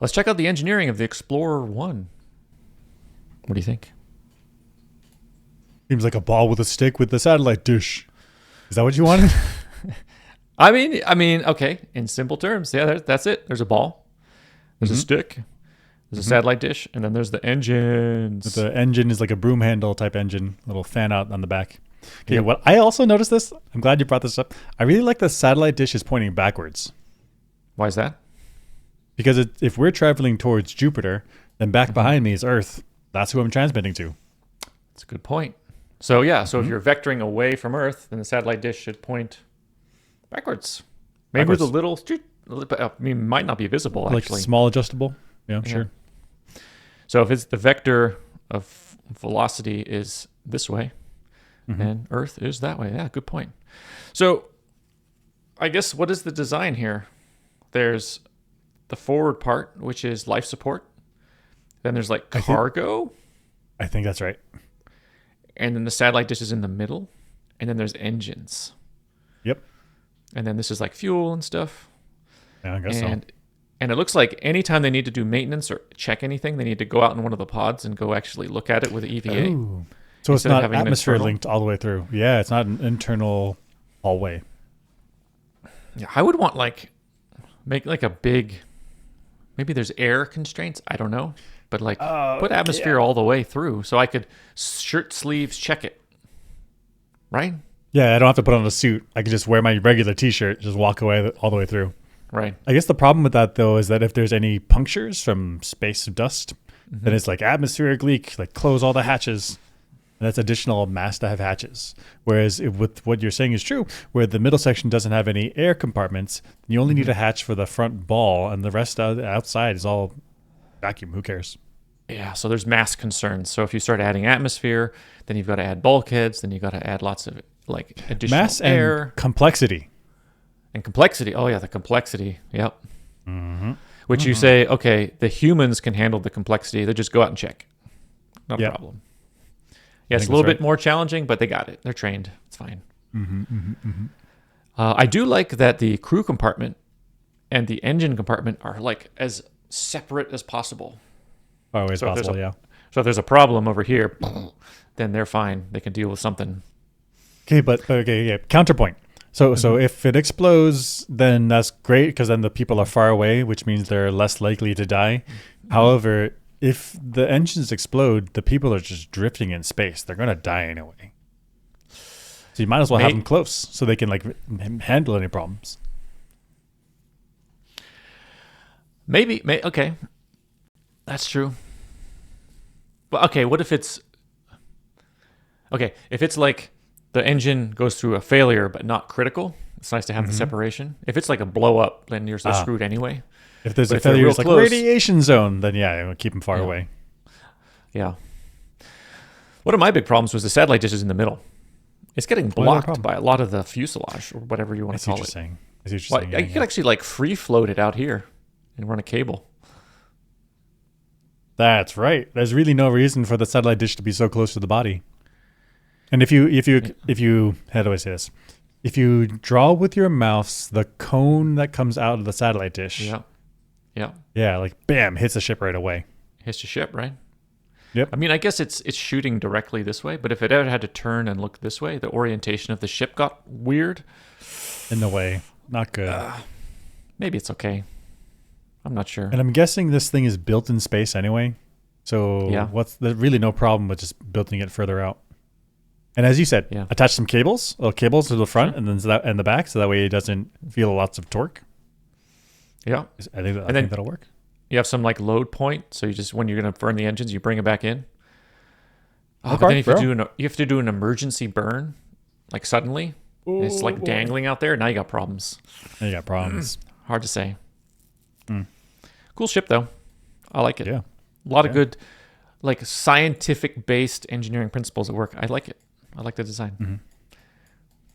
Let's check out the engineering of the Explorer 1. What do you think? Seems like a ball with a stick with the satellite dish. Is that what you wanted? I mean, okay. In simple terms, yeah, that's it. There's a ball. There's a stick. There's a satellite dish, and then there's the engines. The engine is like a broom handle type engine, little fan out on the back. Okay, what I also noticed this. I'm glad you brought this up. I really like the satellite dish is pointing backwards. Why is that? Because if we're traveling towards Jupiter, then back behind me is Earth. That's who I'm transmitting to. That's a good point. So yeah, if you're vectoring away from Earth, then the satellite dish should point backwards. Maybe with a little, might not be visible actually. Like small adjustable. Yeah, sure. So if it's the vector of velocity is this way, and Earth is that way. Yeah, good point. So I guess what is the design here? There's the forward part, which is life support. Then there's like cargo. I think that's right. And then the satellite dish is in the middle. And then there's engines. Yep. And then this is like fuel and stuff. Yeah, I guess so. And it looks like anytime they need to do maintenance or check anything, they need to go out in one of the pods and go actually look at it with the EVA. Ooh. So it's not atmosphere linked all the way through. Yeah, it's not an internal hallway. Yeah, I would want make like a big, maybe there's air constraints. I don't know. But put atmosphere all the way through so I could shirt sleeves check it. Right? Yeah, I don't have to put on a suit. I can just wear my regular t-shirt, just walk away all the way through. Right. I guess the problem with that, though, is that if there's any punctures from space dust, then it's like atmospheric leak, like close all the hatches. And that's additional mass to have hatches. Whereas with what you're saying is true, where the middle section doesn't have any air compartments, you only need a hatch for the front ball, and the rest outside is all vacuum. Who cares? Yeah, so there's mass concerns. So if you start adding atmosphere, then you've got to add bulkheads, then you've got to add lots of additional mass air. And complexity. And complexity. Oh, yeah, the complexity. Yep. Which you say, okay, the humans can handle the complexity. They just go out and check. Not a problem. Yeah, it's a little bit more challenging, but they got it. They're trained. It's fine. I do like that the crew compartment and the engine compartment are like as separate as possible. Always possible, yeah. So if there's a problem over here, then they're fine. They can deal with something. Okay, counterpoint. So if it explodes, then that's great because then the people are far away, which means they're less likely to die. However, if the engines explode, the people are just drifting in space. They're going to die anyway. So you might as well have them close so they can handle any problems. Maybe, okay. That's true. But okay, what if it's... Okay, if it's like the engine goes through a failure but not critical, it's nice to have the separation. If it's like a blow up, then you're so screwed anyway. If there's a failure, it's like a radiation zone, then yeah, keep them far away. Yeah. One of my big problems was the satellite dish is in the middle. It's getting blocked by a lot of the fuselage or whatever you want to call it. I see what you're saying. You could actually free float it out here and run a cable. That's right. There's really no reason for the satellite dish to be so close to the body. And if you how do I say this? If you draw with your mouse the cone that comes out of the satellite dish. Yeah, like bam, hits the ship right away. Hits the ship, right? Yep. I mean, I guess it's shooting directly this way, but if it ever had to turn and look this way, the orientation of the ship got weird. In the way. Not good. Maybe it's okay. I'm not sure. And I'm guessing this thing is built in space anyway. So there's really no problem with just building it further out. And as you said, attach some cables to the front and then and the back, so that way it doesn't feel lots of torque. Yeah, I think that'll work. You have some load point, so you just when you're going to burn the engines, you bring it back in. But then you have to do an emergency burn, suddenly. And it's dangling out there. Now you got problems. Hard to say. Cool ship though. I like it. Yeah, a lot of good, scientific based engineering principles at work. I like it. I like the design.